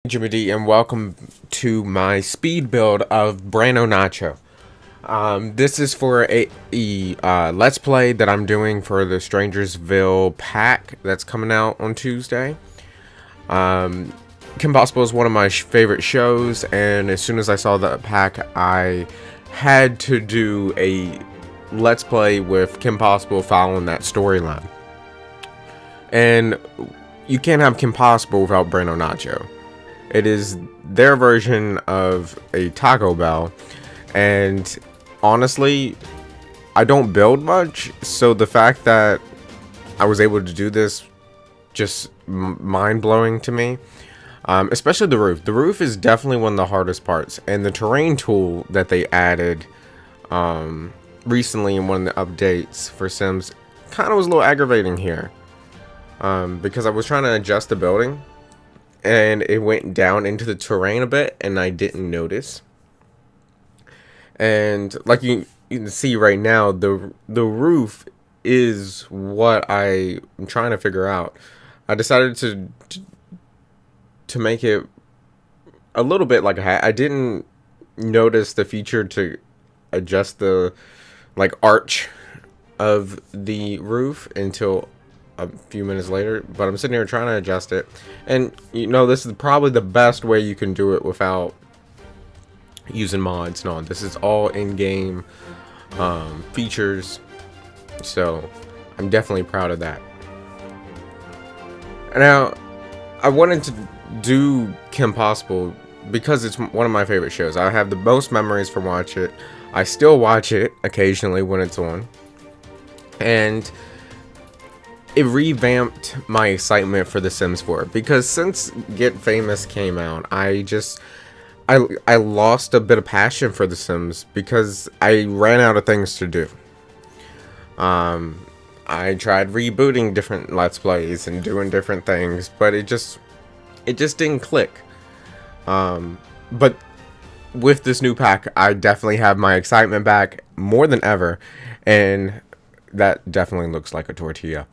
Jimmy D, and welcome to my speed build of Bueno Nacho. This is for a Let's Play that I'm doing for the Strangersville pack that's coming out on Tuesday. Kim Possible is one of my favorite shows, and as soon as I saw that pack, I had to do a Let's Play with Kim Possible following that storyline. And you can't have Kim Possible without Bueno Nacho. It is their version of a Taco Bell, and honestly, I don't build much, so the fact that I was able to do this just mind-blowing to me. Especially the roof. The roof is definitely one of the hardest parts, and the terrain tool that they added recently in one of the updates for Sims kind of was a little aggravating here, because I was trying to adjust the building and it went down into the terrain a bit and I didn't notice. And like you can see right now, the roof is what I'm trying to figure out. I decided to make it a little bit like a hat. I didn't notice the feature to adjust the arch of the roof until a few minutes later, but I'm sitting here trying to adjust it, and this is probably the best way you can do it without using mods and all. This is all in-game features, so I'm definitely proud of that. Now, I wanted to do Kim Possible because it's one of my favorite shows. I have the most memories from watching it. I still watch it occasionally when it's on, and it revamped my excitement for The Sims 4, because since Get Famous came out, I lost a bit of passion for The Sims because I ran out of things to do. I tried rebooting different Let's Plays and doing different things, but it just didn't click. But with this new pack, I definitely have my excitement back more than ever, and that definitely looks like a tortilla.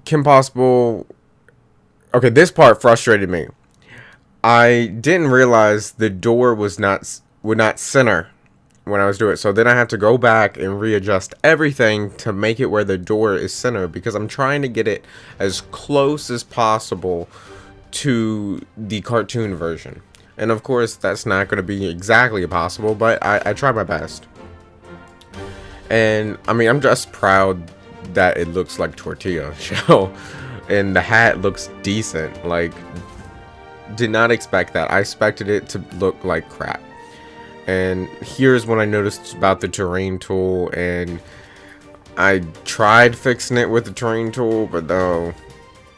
Kim Possible. Okay, this part frustrated me. I didn't realize the door would not center when I was doing it. So then I had to go back and readjust everything to make it where the door is centered, because I'm trying to get it as close as possible to the cartoon version. And of course, that's not going to be exactly possible, but I try my best. And I mean, I'm just proud that it looks like tortilla shell, and the hat looks decent. Like, did not expect that. I expected it to look like crap. And here's when I noticed about the terrain tool, and I tried fixing it with the terrain tool, but no,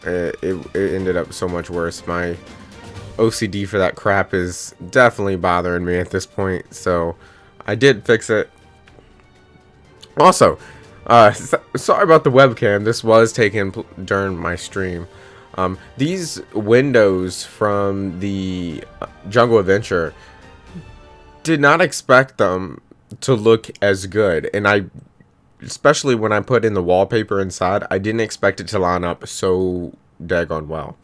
it ended up so much worse. My OCD for that crap is definitely bothering me at this point, so I did fix it. Also, sorry about the webcam. This was taken during my stream. These windows from the Jungle Adventure, did not expect them to look as good, and especially when I put in the wallpaper inside, I didn't expect it to line up so daggone well.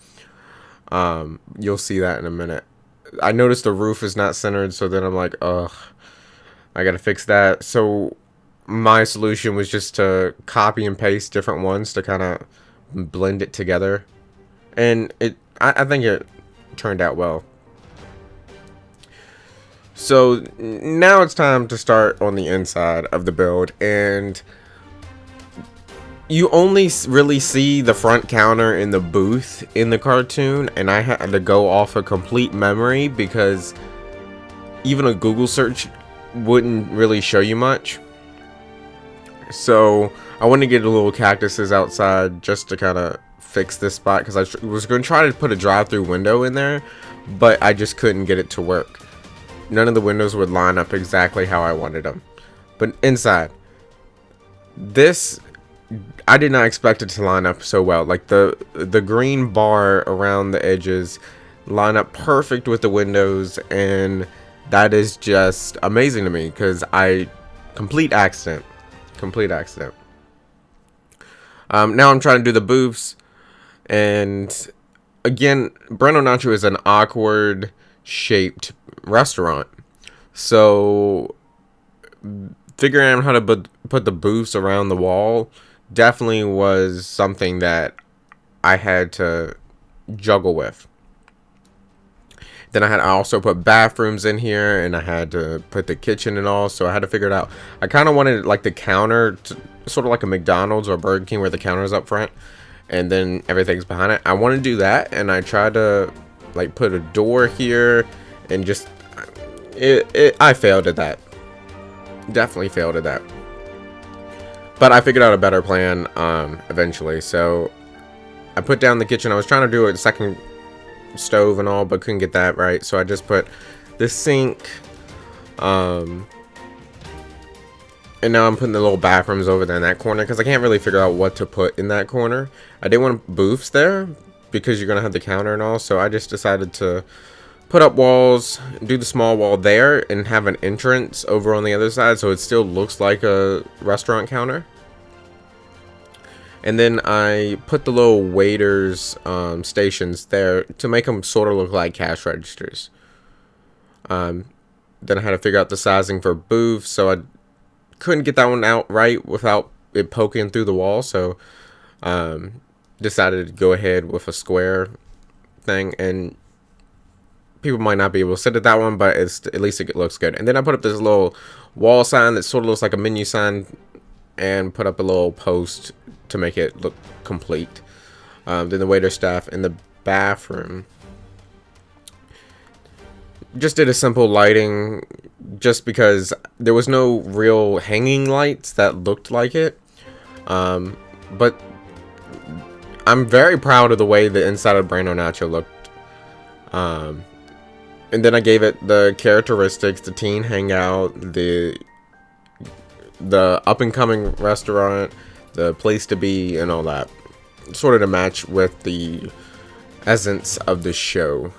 You'll see that in a minute. I noticed the roof is not centered, so then I'm like, ugh, I gotta fix that. So my solution was just to copy and paste different ones to kind of blend it together, and I think it turned out well. So now it's time to start on the inside of the build, and you only really see the front counter in the booth in the cartoon, and I had to go off a complete memory because even a Google search wouldn't really show you much. So I want to get a little cactuses outside just to kind of fix this spot, because I was going to try to put a drive-through window in there, but I just couldn't get it to work. None of the windows would line up exactly how I wanted them. But inside, this, I did not expect it to line up so well. Like the green bar around the edges line up perfect with the windows, and that is just amazing to me, because complete accident. Now I'm trying to do the booths, and again, Bueno Nacho is an awkward shaped restaurant, so figuring out how to put the booths around the wall definitely was something that I had to juggle with. Then I also put bathrooms in here, and I had to put the kitchen and all, so I had to figure it out. I kind of wanted like the counter to, sort of like a McDonald's or Burger King, where the counter is up front and then everything's behind it. I want to do that, and I tried to like put a door here, and just I failed at that. Definitely failed at that. But I figured out a better plan eventually. So I put down the kitchen. I was trying to do a second stove and all, but couldn't get that right. So I just put the sink. And now I'm putting the little bathrooms over there in that corner, because I can't really figure out what to put in that corner. I didn't want booths there because you're going to have the counter and all. So I just decided to put up walls, do the small wall there, and have an entrance over on the other side, so it still looks like a restaurant counter. And then I put the little waiters stations there to make them sort of look like cash registers. Then I had to figure out the sizing for booths, so I couldn't get that one out right without it poking through the wall, so decided to go ahead with a square thing. And people might not be able to sit at that one, but at least it looks good. And then I put up this little wall sign that sort of looks like a menu sign, and put up a little post to make it look complete. Then the waiter staff in the bathroom, just did a simple lighting, just because there was no real hanging lights that looked like it. But I'm very proud of the way the inside of Bueno Nacho looked. And then I gave it the characteristics, the teen hangout, the up and coming restaurant, the place to be, and all that, sort of to match with the essence of the show.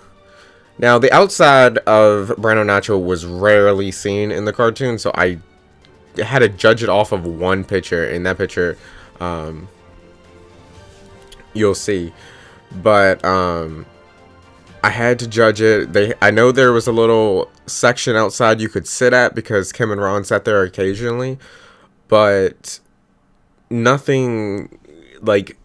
Now, the outside of Bueno Nacho was rarely seen in the cartoon, so I had to judge it off of one picture. In that picture, you'll see, but I had to judge it. I know there was a little section outside you could sit at, because Kim and Ron sat there occasionally, but nothing like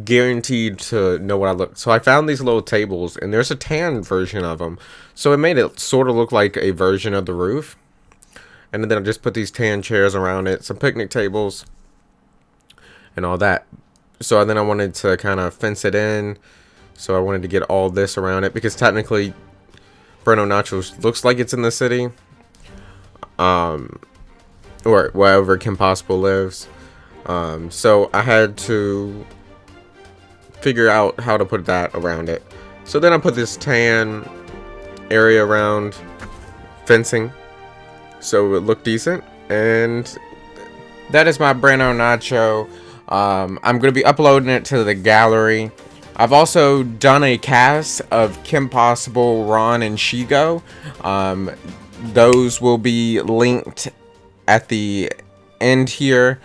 guaranteed to know what I look. So I found these little tables, and there's a tan version of them, so it made it sort of look like a version of the roof. And then I just put these tan chairs around it, some picnic tables, and all that. So then I wanted to kind of fence it in. So I wanted to get all this around it, because technically Bueno Nacho looks like it's in the city, or wherever Kim Possible lives. So I had to figure out how to put that around it. So then I put this tan area around fencing, so it looked decent. And that is my Bueno Nacho. I'm going to be uploading it to the gallery. I've also done a cast of Kim Possible, Ron, and Shigo. Those will be linked at the end here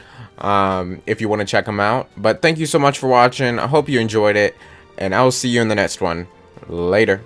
if you want to check them out. But thank you so much for watching. I hope you enjoyed it, and I will see you in the next one. Later.